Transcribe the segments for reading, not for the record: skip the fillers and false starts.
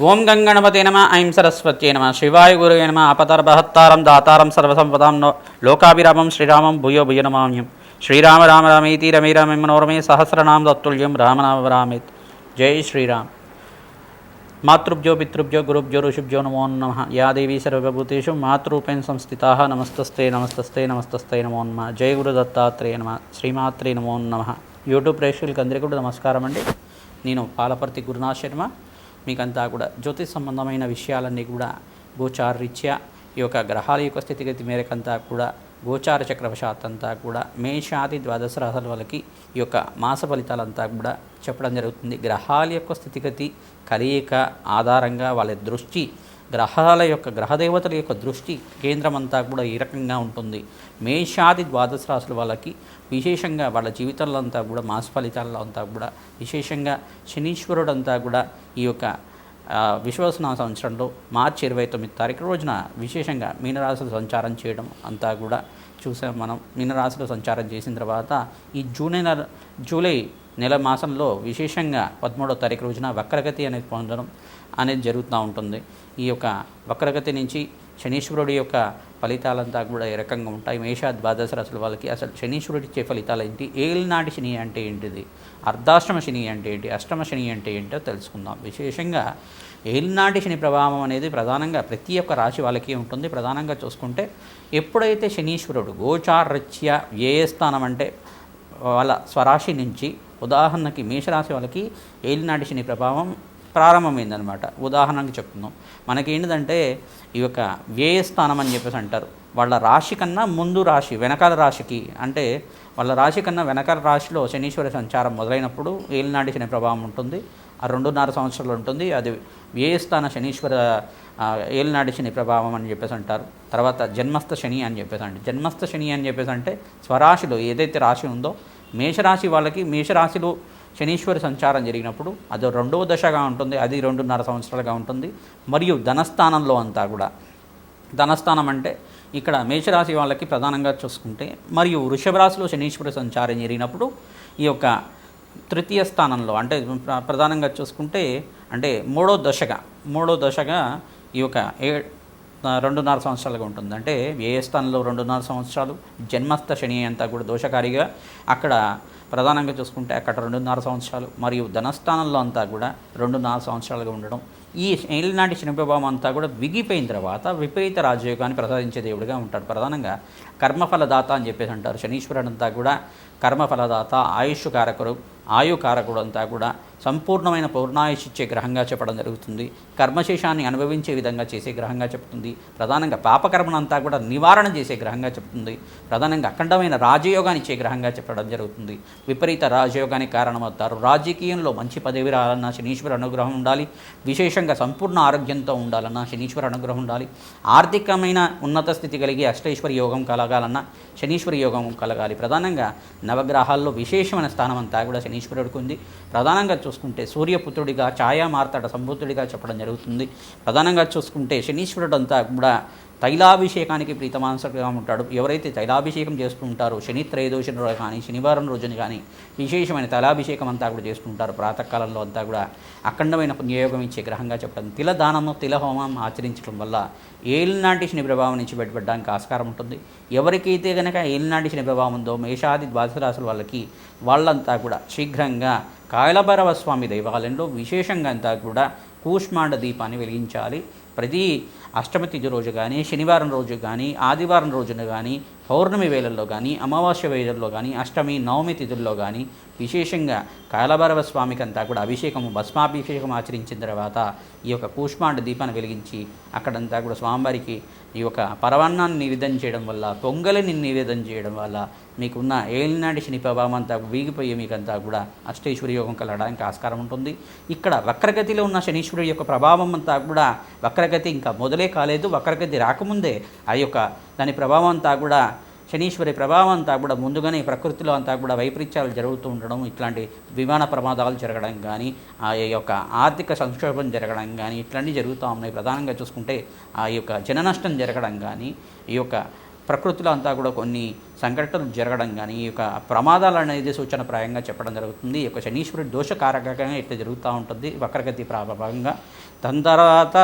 ఓం గంగణపతే నమ ఐం సరస్వత్యే నమ శివాయ గురువే నమ ఆపదర్భహత్తారం దాతారం సర్వసంపదాం లోకాభిరామం శ్రీరామం భూయో భూయ నమామ్యం శ్రీరామ రామ రామేతి రమే రామే మనోరమే సహస్రనామ తత్తుల్యం రామనామ రామేత్. జై శ్రీరామ్. మాతృభ్యో పితృభ్యో గురుభ్యో ఋషిభ్యో నమో నమః. యా దేవీ సర్వభూతేషు మాతృరూపేణ సంస్థితాః నమస్తస్తే నమస్తస్తే నమస్తస్తే నమో నమః. జై గురు దత్తాత్రేయ నమః. శ్రీమాత్రే నమో నమః. యూట్యూబ్ ప్రేక్షకులకి అందరికీ కూడా నమస్కారం అండి. నేను పాలపర్తి గురునాథ్ శర్మ. మీకంతా కూడా జ్యోతిష్ సంబంధమైన విషయాలన్నీ కూడా గోచారరీత్యా ఈ యొక్క గ్రహాల యొక్క స్థితిగతి మేరకంతా కూడా గోచార చక్రవశాత్ అంతా కూడా మేషాది ద్వాదశ రాశుల వాళ్ళకి ఈ యొక్క మాస ఫలితాలంతా కూడా చెప్పడం జరుగుతుంది. గ్రహాల యొక్క స్థితిగతి కలయిక ఆధారంగా వాళ్ళ దృష్టి గ్రహాల యొక్క గ్రహదేవతల యొక్క దృష్టి కేంద్రం అంతా కూడా ఈ రకంగా ఉంటుంది. మేషాది ద్వాదశ రాశుల వాళ్ళకి విశేషంగా వాళ్ళ జీవితంలో అంతా కూడా మాస ఫలితాల్లో అంతా కూడా విశేషంగా శనీశ్వరుడు అంతా కూడా ఈ యొక్క విశ్వవసనామ సంవత్సరంలో మార్చి 29 తారీఖు రోజున విశేషంగా మీనరాశిలో సంచారం చేయడం అంతా కూడా చూసాం మనం. మీనరాశిలో సంచారం చేసిన తర్వాత ఈ జూలై నెల మాసంలో విశేషంగా 13వ తారీఖు రోజున వక్రగతి అనేది పొందడం అనేది జరుగుతూ ఉంటుంది. ఈ యొక్క వక్రగతి నుంచి శనీశ్వరుడి యొక్క ఫలితాలంతా కూడా ఏ రకంగా ఉంటాయి, మేష ద్వాదశ రాశుల వాళ్ళకి అసలు శనీశ్వరుడు ఇచ్చే ఫలితాలు ఏంటి, ఏలినాటి శని అంటే ఏంటిది, అర్ధాష్టమ శని అంటే ఏంటి, అష్టమ శని అంటే ఏంటో తెలుసుకుందాం. విశేషంగా ఏలినాటి శని ప్రభావం అనేది ప్రధానంగా ప్రతి ఒక్క రాశి వాళ్ళకి ఉంటుంది. ప్రధానంగా చూసుకుంటే ఎప్పుడైతే శనీశ్వరుడు గోచారరీత్యా వ్యయ స్థానం అంటే వాళ్ళ స్వరాశి నుంచి, ఉదాహరణకి మేషరాశి వాళ్ళకి ఏలినాటి శని ప్రభావం ప్రారంభమైందనమాట. ఉదాహరణకి చెప్తున్నాం, మనకేంటిదంటే ఈ యొక్క వ్యయస్థానం అని చెప్పేసి అంటారు. వాళ్ళ రాశి కన్నా ముందు రాశి వెనకాల రాశికి అంటే వాళ్ళ రాశి కన్నా వెనకాల రాశిలో శనీశ్వర సంచారం మొదలైనప్పుడు ఏలినాటి శని ప్రభావం ఉంటుంది. ఆ 2.5 సంవత్సరాలు ఉంటుంది. అది వ్యయస్థాన శనీశ్వర ఏలినాటి శని ప్రభావం అని చెప్పేసి అంటారు. తర్వాత జన్మస్థ శని అని చెప్పేసి అంటే జన్మస్థ శని అని చెప్పేసి అంటే స్వరాశిలో ఏదైతే రాశి ఉందో మేషరాశి వాళ్ళకి మేషరాశిలో శనీశ్వర సంచారం జరిగినప్పుడు అది 2వ దశగా ఉంటుంది. అది 2.5 సంవత్సరాలుగా ఉంటుంది. మరియు ధనస్థానంలో అంతా కూడా ధనస్థానం అంటే ఇక్కడ మేషరాశి వాళ్ళకి ప్రధానంగా చూసుకుంటే మరియు వృషభ రాశిలో శనీశ్వర సంచారం జరిగినప్పుడు ఈ యొక్క తృతీయ స్థానంలో అంటే ప్రధానంగా చూసుకుంటే అంటే మూడో దశగా ఈ యొక్క 2.5 సంవత్సరాలుగా ఉంటుంది. అంటే ఏ స్థానంలో 2.5 సంవత్సరాలు జన్మస్థ శని అంతా కూడా దోషకారిగా అక్కడ ప్రధానంగా చూసుకుంటే అక్కడ 2.5 సంవత్సరాలు మరియు ధనస్థానంలో అంతా కూడా 2.5 సంవత్సరాలుగా ఉండడం. ఈ ఏలినాటి శని ప్రభావం అంతా కూడా విగిపోయిన తర్వాత విపరీత రాజయోగాన్ని ప్రసాదించే దేవుడిగా ఉంటాడు. ప్రధానంగా కర్మఫలదాత అని చెప్పేసి అంటారు. శనీశ్వరుడు అంతా కూడా కర్మఫలదాత, ఆయుష్ కారకుడు, ఆయుకారకుడు అంతా కూడా సంపూర్ణమైన పౌర్ణాయుష్ ఇచ్చే గ్రహంగా చెప్పడం జరుగుతుంది. కర్మశేషాన్ని అనుభవించే విధంగా చేసే గ్రహంగా చెప్తుంది. ప్రధానంగా పాపకర్మనంతా కూడా నివారణ చేసే గ్రహంగా చెప్తుంది. ప్రధానంగా అఖండమైన రాజయోగాన్ని ఇచ్చే గ్రహంగా చెప్పడం జరుగుతుంది. విపరీత రాజయోగానికి కారణమవుతారు. రాజకీయంలో మంచి పదవి రావాలన్నా శనీశ్వర అనుగ్రహం ఉండాలి. విశేషంగా సంపూర్ణ ఆరోగ్యంతో ఉండాలన్నా శనీశ్వర అనుగ్రహం ఉండాలి. ఆర్థికమైన ఉన్నత స్థితి కలిగి అష్టైశ్వర యోగం కలగాలన్నా శనీశ్వర యోగం కలగాలి. ప్రధానంగా నవగ్రహాల్లో విశేషమైన స్థానం అంతా కూడా శనీశ్వరుడికి ఉంది. ప్రధానంగా చూసుకుంటే సూర్యపుత్రుడిగా ఛాయా మార్తాడ సంబుద్ధుడిగా చెప్పడం జరుగుతుంది. ప్రధానంగా చూసుకుంటే శనీశ్వరుడు అంతా కూడా తైలాభిషేకానికి ప్రీతమానసుడిగా ఉంటాడు. ఎవరైతే తైలాభిషేకం చేస్తూ ఉంటారో శని త్రయోదశి రోజు కానీ శనివారం రోజున కానీ విశేషమైన తైలాభిషేకం అంతా కూడా చేస్తుంటారు. ప్రాతకాలంలో అంతా కూడా అఖండమైన పుణ్యయోగం ఇచ్చే గ్రహంగా చెప్పడం. తిలదానము తిలహోమం ఆచరించడం వల్ల ఏలినాటి శని ప్రభావం నుంచి బయటపడడానికి ఆస్కారం ఉంటుంది. ఎవరికైతే కనుక ఏలినాటి శని ప్రభావం ఉందో మేషాది ద్వాదశ రాశుల వాళ్ళంతా కూడా శీఘ్రంగా కాయలభైరవ స్వామి దేవాలయంలో విశేషంగా అంతా కూడా కూష్మాండ దీపాన్ని వెలిగించాలి. ప్రతి అష్టమి తిథి రోజు కానీ శనివారం రోజు కానీ ఆదివారం రోజున కానీ పౌర్ణమి వేళల్లో కానీ అమావాస్య వేళల్లో కానీ అష్టమి నవమి తిథుల్లో కానీ విశేషంగా కాయలభైరవ స్వామికి అంతా కూడా అభిషేకము భస్మాభిషేకం ఆచరించిన తర్వాత ఈ యొక్క కూష్మాండ దీపాన్ని వెలిగించి అక్కడంతా కూడా స్వామివారికి ఈ యొక్క పరవాన్నాన్ని నివేదన చేయడం వల్ల పొంగలిని నివేదన చేయడం వల్ల మీకున్న ఏలినాటి శని ప్రభావం అంతా వీగిపోయి మీకంతా కూడా అష్టైశ్వర్య యోగం కలగడానికి ఆస్కారం ఉంటుంది. ఇక్కడ వక్రగతిలో ఉన్న శనీశ్వరుడి యొక్క ప్రభావం అంతా కూడా వక్రగతి ఇంకా మొదలే కాలేదు. వక్రగతి రాకముందే ఆ యొక్క దాని ప్రభావం అంతా కూడా శనీశ్వరి ప్రభావం అంతా కూడా ముందుగానే ప్రకృతిలో అంతా కూడా వైపరీత్యాలు జరుగుతూ ఉండడం, ఇట్లాంటి విమాన ప్రమాదాలు జరగడం కానీ ఆ యొక్క ఆర్థిక సంక్షోభం జరగడం కానీ ఇట్లాంటివి జరుగుతూ ఉన్నాయి. ప్రధానంగా చూసుకుంటే ఆ యొక్క జన నష్టం జరగడం కానీ ఈ యొక్క ప్రకృతిలో అంతా కూడా కొన్ని సంఘటనలు జరగడం కానీ ఈ యొక్క ప్రమాదాలు అనేది సూచనప్రాయంగా చెప్పడం జరుగుతుంది. ఈ యొక్క శనీశ్వరుడి దోషకారకంగా ఇట్లా జరుగుతూ ఉంటుంది వక్రగతి ప్రభావంగా. దాని తర్వాత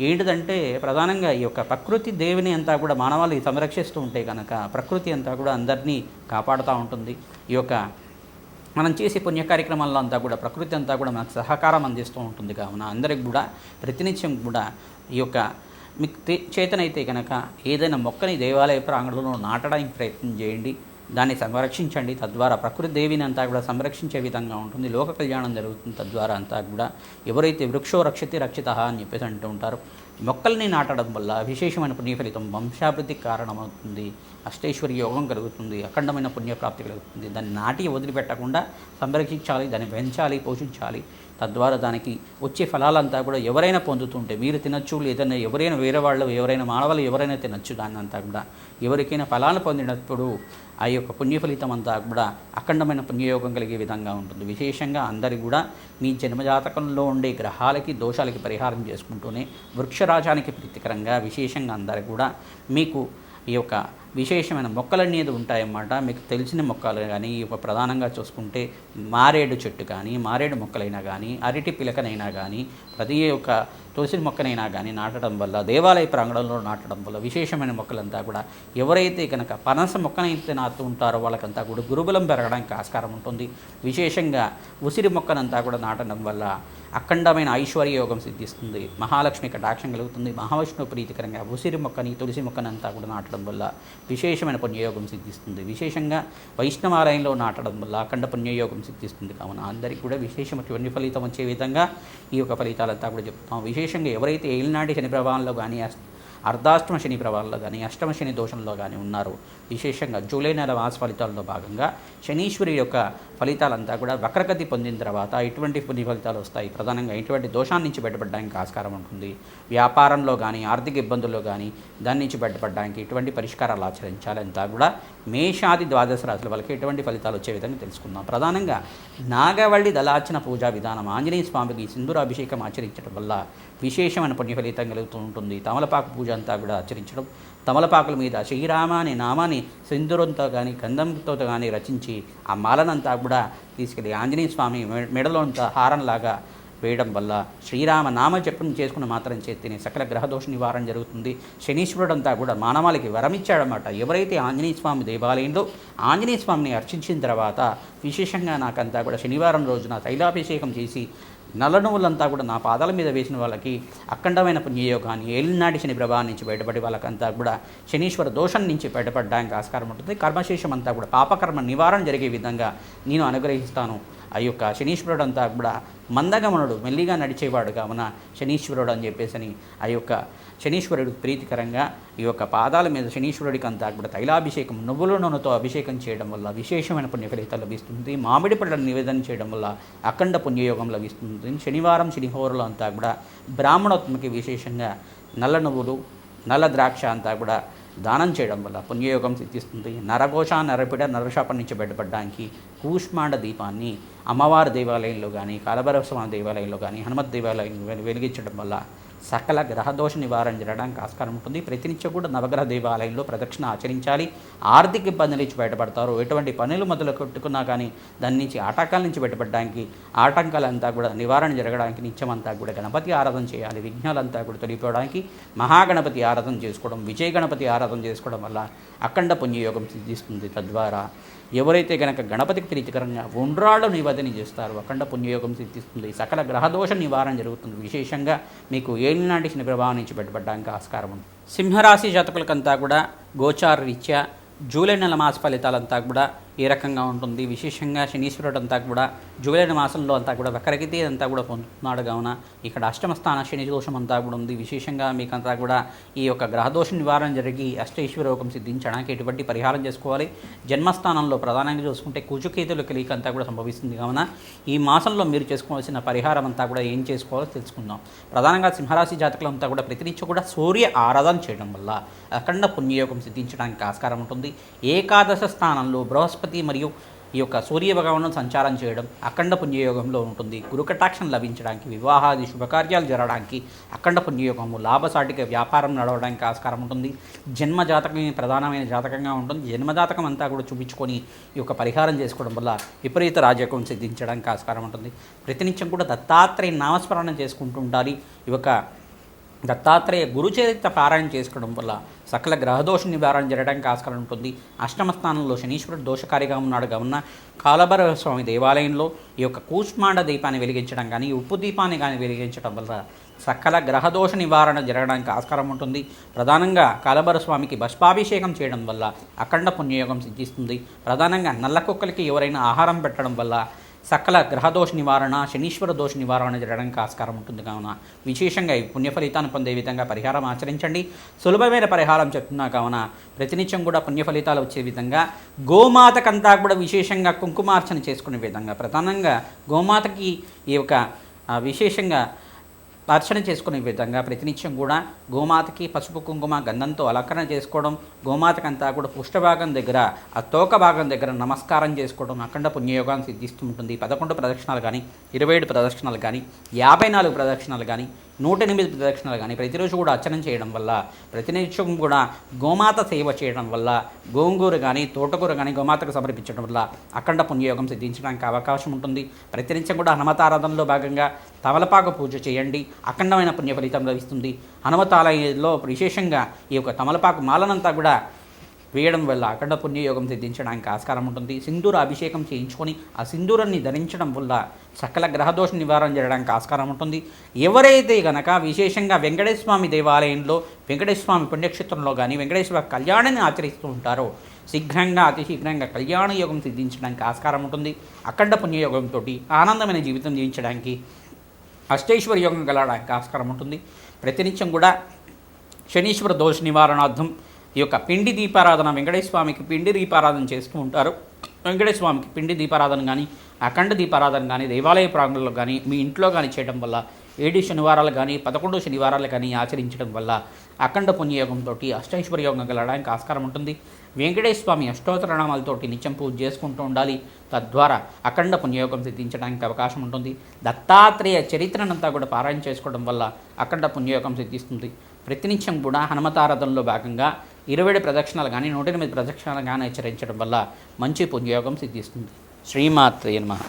ఏంటిదంటే ప్రధానంగా ఈ యొక్క ప్రకృతి దేవిని అంతా కూడా మానవాళి సంరక్షిస్తూ ఉంటే కనుక ప్రకృతి అంతా కూడా అందరినీ కాపాడుతూ ఉంటుంది. ఈ యొక్క మనం చేసే పుణ్య కార్యక్రమాల్లో అంతా కూడా ప్రకృతి అంతా కూడా మనకు సహకారం అందిస్తూ ఉంటుంది. కావున అందరికి కూడా ప్రతినిత్యం కూడా ఈ యొక్క మీకు చేతనైతే కనుక ఏదైనా మొక్కని దేవాలయ ప్రాంగణంలో నాటడానికి ప్రయత్నం చేయండి, దాన్ని సంరక్షించండి. తద్వారా ప్రకృతి దేవిని అంతా కూడా సంరక్షించే విధంగా ఉంటుంది, లోక కళ్యాణం జరుగుతుంది. తద్వారా అంతా కూడా ఎవరైతే వృక్షో రక్షతి రక్షిత అని చెప్పేసి అంటూ ఉంటారు, మొక్కల్ని నాటడం వల్ల విశేషమైన పుణ్య ఫలితం వంశాభివృద్ధికి కారణమవుతుంది, అష్టైశ్వర్య యోగం కలుగుతుంది, అఖండమైన పుణ్యప్రాప్తి కలుగుతుంది. దాన్ని నాటి వదిలిపెట్టకుండా సంరక్షించాలి, దాన్ని పెంచాలి, పోషించాలి. తద్వారా దానికి వచ్చే ఫలాలంతా కూడా ఎవరైనా పొందుతుంటే మీరు తినచ్చు, లేదన్నా ఎవరైనా వేరే వాళ్ళు ఎవరైనా మానవాళ్ళు ఎవరైనా తినచ్చు. దాన్ని అంతా కూడా ఎవరికైనా ఫలాలు పొందినప్పుడు ఆ యొక్క పుణ్య ఫలితం అంతా కూడా అఖండమైన పుణ్యయోగం కలిగే విధంగా ఉంటుంది. విశేషంగా అందరి కూడా మీ జన్మజాతకంలో ఉండే గ్రహాలకి దోషాలకి పరిహారం చేసుకుంటూనే వృక్షరాజానికి ప్రీతికరంగా విశేషంగా అందరు కూడా మీకు ఈ యొక్క విశేషమైన మొక్కలు అనేది ఉంటాయన్నమాట. మీకు తెలిసిన మొక్కలు కానీ ఈ యొక్క ప్రధానంగా చూసుకుంటే మారేడు చెట్టు కానీ మారేడు మొక్కలైనా కానీ అరటి పిలకనైనా కానీ ప్రతి ఒక్క తులసి మొక్కనైనా కానీ నాటడం వల్ల దేవాలయ ప్రాంగణంలో నాటడం వల్ల విశేషమైన మొక్కలంతా కూడా ఎవరైతే కనుక పనస మొక్కనైతే నాటుతూ ఉంటారో వాళ్ళకంతా కూడా గురుబలం పెరగడానికి ఆస్కారం ఉంటుంది. విశేషంగా ఉసిరి మొక్కనంతా కూడా నాటడం వల్ల అఖండమైన ఐశ్వర్య యోగం సిద్ధిస్తుంది, మహాలక్ష్మి కటాక్షం కలుగుతుంది. మహావిష్ణు ప్రీతికరంగా ఉసిరి మొక్కని తులసి మొక్కనంతా కూడా నాటడం వల్ల విశేషమైన పుణ్యయోగం సిద్ధిస్తుంది. విశేషంగా వైష్ణవాలయంలో నాటడం వల్ల అఖండ పుణ్యయోగం సిద్ధిస్తుంది. కావున అందరికీ కూడా విశేషమైన ఫలితం వచ్చే విధంగా ఈ యొక్క ఫలితాలంతా కూడా చెప్తాం. విశేషంగా ఎవరైతే ఏలినాటి శని ప్రభావంలో కానీ అర్ధాష్టమ శని ప్రభావంలో కానీ అష్టమ శని దోషంలో కానీ ఉన్నారు, విశేషంగా జూలై నెల మాస ఫలితాల్లో భాగంగా శనీశ్వరి యొక్క ఫలితాలంతా కూడా వక్రగతి పొందిన తర్వాత ఇటువంటి పుణ్య ఫలితాలు వస్తాయి. ప్రధానంగా ఇటువంటి దోషాన్ని నుంచి బయటపడడానికి ఆస్కారం ఉంటుంది. వ్యాపారంలో కానీ ఆర్థిక ఇబ్బందుల్లో కానీ దాని నుంచి బయటపడడానికి ఇటువంటి పరిష్కారాలు ఆచరించాలంతా కూడా మేషాది ద్వాదశ రాశుల వాళ్ళకి ఎటువంటి ఫలితాలు వచ్చే విధంగా తెలుసుకుందాం. ప్రధానంగా నాగవల్లి దళార్చన పూజా విధానం ఆంజనేయ స్వామికి సింధూరాభిషేకం ఆచరించడం వల్ల విశేషమైన పుణ్య ఫలితం కలుగుతూ ఉంటుంది. తమలపాకు పూజ అంతా కూడా ఆచరించడం, తమలపాకుల మీద శ్రీరామ అనే నామాన్ని సింధూరంతో కానీ గంధంతో కానీ రచించి ఆ మాలనంతా కూడా తీసుకెళ్ళి ఆంజనేయ స్వామి మెడలో హారంలాగా వేయడం వల్ల శ్రీరామ నామ జపం చేసుకున్న మాత్రం చేతిని సకల గ్రహదోష నివారణ జరుగుతుంది. శనీశ్వరుడంతా కూడా మానవాళికి వరమిచ్చాడన్నమాట. ఎవరైతే ఆంజనేయ స్వామి దేవాలయంలో ఆంజనేయ స్వామిని అర్చించిన తర్వాత విశేషంగా నాకంతా కూడా శనివారం రోజున తైలాభిషేకం చేసి నల్ల నువ్వులంతా కూడా నా పాదాల మీద వేసిన వాళ్ళకి అఖండమైన పుణ్యయోగాన్ని ఏలినాటి శని ప్రభావం నుంచి బయటపడి వాళ్ళకంతా కూడా శనీశ్వర దోషం నుంచి బయటపడడానికి ఆస్కారం ఉంటుంది. కర్మశేషం అంతా కూడా పాపకర్మ నివారణ జరిగే విధంగా నేను అనుగ్రహిస్తాను. ఆ యొక్క శనీశ్వరుడు అంతా కూడా మందగమనుడు మెల్లిగా నడిచేవాడు కావున శనీశ్వరుడు అని చెప్పేసి ఆ యొక్క శనీశ్వరుడు ప్రీతికరంగా ఈ యొక్క పాదాల మీద శనీశ్వరుడికి అంతా కూడా తైలాభిషేకం నువ్వుల నూనెతో అభిషేకం చేయడం వల్ల విశేషమైన పుణ్య ఫలితాలు లభిస్తుంది. మామిడి పళ్ళను నివేదన చేయడం వల్ల అఖండ పుణ్యయోగం లభిస్తుంది. శనివారం శనిహోరలు అంతా కూడా బ్రాహ్మణోత్మకి విశేషంగా నల్ల నువ్వులు నల్ల ద్రాక్ష అంతా కూడా దానం చేయడం వల్ల పుణ్యయోగం సిద్ధిస్తుంది. నరఘోష నరపిడ నరశాపం నుంచి బయటపడడానికి కూష్మాండ దీపాన్ని అమ్మవారి దేవాలయంలో కానీ కాలభైరవ దేవాలయంలో కానీ హనుమత్ దేవాలయంలో వెలిగించడం వల్ల సకల గ్రహదోష నివారణ జరగడానికి ఆస్కారం ఉంటుంది. ప్రతినిత్యం కూడా నవగ్రహ దేవాలయంలో ప్రదక్షిణ ఆచరించాలి. ఆర్థిక ఇబ్బందుల నుంచి బయటపడతారు. ఎటువంటి పనులు మొదలు కొట్టుకున్నా కానీ దాని నుంచి ఆటంకాల నుంచి బయటపడడానికి ఆటంకాలంతా కూడా నివారణ జరగడానికి నిత్యమంతా కూడా గణపతి ఆరాధన చేయాలి. విఘ్నాలంతా కూడా తొలిపోవడానికి మహాగణపతి ఆరాధన చేసుకోవడం, విజయ గణపతి ఆరాధన చేసుకోవడం వల్ల అఖండ పుణ్యయోగం సిద్ధిస్తుంది. తద్వారా ఎవరైతే కనుక గణపతికి ప్రీతికరంగా ఉండ్రాళ్ళు నివేదన చేస్తారో అఖండ పుణ్యయోగం సిద్ధిస్తుంది. సకల గ్రహదోష నివారణ జరుగుతుంది. విశేషంగా మీకు ఏలినాటి శని ప్రభావం నుంచి బయటపడడానికి ఆస్కారం ఉంది. సింహరాశి జాతకులకంతా కూడా గోచార రీత్యా జూలై నెల మాస ఫలితాలంతా కూడా ఏ రకంగా ఉంటుంది. విశేషంగా శనీశ్వరుడు అంతా కూడా జూలై మాసంలో అంతా కూడా వక్రగతి అంతా కూడా పొందుతున్నాడు. కావున ఇక్కడ అష్టమ స్థాన శని దోషం అంతా కూడా ఉంది. విశేషంగా మీకంతా కూడా ఈ యొక్క గ్రహదోష నివారణ జరిగి అష్టైశ్వర్యోగం సిద్ధించడానికి ఎటువంటి పరిహారం చేసుకోవాలి. జన్మస్థానంలో ప్రధానంగా చూసుకుంటే కుజుకేతుల కలిక అంతా కూడా సంభవిస్తుంది. కావున ఈ మాసంలో మీరు చేసుకోవాల్సిన పరిహారం అంతా కూడా ఏం చేసుకోవాలో తెలుసుకుందాం. ప్రధానంగా సింహరాశి జాతకులంతా కూడా ప్రతినిత్యం కూడా సూర్య ఆరాధన చేయడం వల్ల అఖండ పుణ్యయోగం సిద్ధించడానికి ఆస్కారం ఉంటుంది. ఏకాదశ స్థానంలో బృహస్పతి మరియు ఈ యొక్క సూర్య భగవాను సంచారం చేయడం అఖండ పుణ్యయోగంలో ఉంటుంది. గురుకటాక్షం లభించడానికి, వివాహాది శుభకార్యాలు జరగడానికి అఖండ పుణ్యయోగము, లాభసాటిగా వ్యాపారం నడవడానికి ఆస్కారం ఉంటుంది. జన్మ జాతకం ప్రధానమైన జాతకంగా ఉంటుంది. జన్మజాతకం అంతా కూడా చూపించుకొని ఈ యొక్క పరిహారం చేసుకోవడం వల్ల విపరీత రాజయోగం సిద్ధించడానికి ఆస్కారం ఉంటుంది. ప్రతినిత్యం కూడా దత్తాత్రేయ నామస్మరణ చేసుకుంటూ ఉండాలి. ఈ యొక్క దత్తాత్రేయ గురుచరిత్ర పారాయణ చేసుకోవడం వల్ల సకల గ్రహదోష నివారణ జరగడానికి ఆస్కారం ఉంటుంది. అష్టమ స్థానంలో శనీశ్వరుడు దోషకారిగా ఉన్నాడు కావున కాలభైరవ స్వామి దేవాలయంలో ఈ యొక్క కూష్మాండ దీపాన్ని వెలిగించడం కానీ, ఉప్పు దీపాన్ని కానీ వెలిగించడం వల్ల సకల గ్రహదోష నివారణ జరగడానికి ఆస్కారం ఉంటుంది. ప్రధానంగా కాలభైరవ స్వామికి భస్మాభిషేకం చేయడం వల్ల అఖండ పుణ్యయోగం సిద్ధిస్తుంది. ప్రధానంగా నల్ల కుక్కలకి ఎవరైనా ఆహారం పెట్టడం వల్ల సకల గ్రహదోష నివారణ, శనీశ్వర దోష నివారణ జరగడానికి ఆస్కారం ఉంటుంది. కావున విశేషంగా ఈ పుణ్య ఫలితాన్ని పొందే విధంగా పరిహారం ఆచరించండి. సులభమైన పరిహారం చెప్తున్నా కావున ప్రతినిత్యం కూడా పుణ్య ఫలితాలు వచ్చే విధంగా గోమాతకంతా కూడా విశేషంగా కుంకుమార్చన చేసుకునే విధంగా, ప్రధానంగా గోమాతకి ఈ యొక్క విశేషంగా అర్చన చేసుకునే విధంగా ప్రతినిత్యం కూడా గోమాతకి పసుపు కుంకుమ గంధంతో అలంకరణ చేసుకోవడం, గోమాతకంతా కూడా పుష్టభాగం దగ్గర ఆ తోక భాగం దగ్గర నమస్కారం చేసుకోవడం అఖండ పుణ్యయోగాన్ని సిద్ధిస్తూ ఉంటుంది. 11 ప్రదక్షిణాలు కానీ, 27 ప్రదక్షిణాలు కానీ, 54 ప్రదక్షిణాలు కానీ, 108 ప్రదక్షిణాలు కానీ ప్రతిరోజు కూడా అర్చన చేయడం వల్ల, ప్రతినిత్యం కూడా గోమాత సేవ చేయడం వల్ల, గోంగూర కానీ తోటకూర కానీ గోమాతకు సమర్పించడం వల్ల అఖండ పుణ్యయోగం సిద్ధించడానికి అవకాశం ఉంటుంది. ప్రతినిత్యం కూడా హనుమతారాధనలో భాగంగా తమలపాకు పూజ చేయండి, అఖండమైన పుణ్య ఫలితం లభిస్తుంది. హనుమతాలయంలో విశేషంగా ఈ యొక్క తమలపాకు మాలనంతా కూడా వేయడం వల్ల అఖండ పుణ్యయోగం సిద్ధించడానికి ఆస్కారం ఉంటుంది. సింధూర అభిషేకం చేయించుకొని ఆ సింధూరాన్ని ధరించడం వల్ల సకల గ్రహదోష నివారణ జరగడానికి ఆస్కారం ఉంటుంది. ఎవరైతే గనక విశేషంగా వెంకటేశ్వర స్వామి దేవాలయంలో వెంకటేశ్వర స్వామి పుణ్యక్షేత్రంలో కానీ వెంకటేశ్వర కళ్యాణాన్ని ఆచరిస్తూ ఉంటారో శీఘ్రంగా అతి శీఘ్రంగా కళ్యాణ యోగం సిద్ధించడానికి ఆస్కారం ఉంటుంది. అఖండ పుణ్యయోగంతో ఆనందమైన జీవితం జీవించడానికి, అష్టైశ్వర్య యోగం కలగడానికి ఆస్కారం ఉంటుంది. ప్రతినిత్యం కూడా శనీశ్వర దోష నివారణార్థం ఈ యొక్క పిండి దీపారాధన, వెంకటేశ్వర స్వామికి పిండి దీపారాధన చేస్తూ ఉంటారు. వెంకటేశ్వర స్వామికి పిండి దీపారాధన కానీ, అఖండ దీపారాధన కానీ దేవాలయ ప్రాంగణంలో కానీ మీ ఇంట్లో కానీ చేయడం వల్ల 7 శనివారాలు కానీ 11 శనివారాలు కానీ ఆచరించడం వల్ల అఖండ పుణ్యయోగంతో అష్టైశ్వర్య యోగం కలగడానికి ఆస్కారం ఉంటుంది. వెంకటేశ్వర స్వామి అష్టోత్తరనామాలతోటి నిత్యం పూజ చేసుకుంటూ ఉండాలి. తద్వారా అఖండ పుణ్యయోగం సిద్ధించడానికి అవకాశం ఉంటుంది. దత్తాత్రేయ చరిత్రనంతా కూడా పారాయణ చేసుకోవడం వల్ల అఖండ పుణ్యయోగం సిద్ధిస్తుంది. ప్రతినిత్యం కూడా హనుమతారాధనలో భాగంగా 27 ప్రదక్షిణాలు కానీ 108 ప్రదక్షిణాలు కానీ ఆచరించడం వల్ల మంచి పుణ్యయోగం సిద్ధిస్తుంది. శ్రీమాత్రే నమః.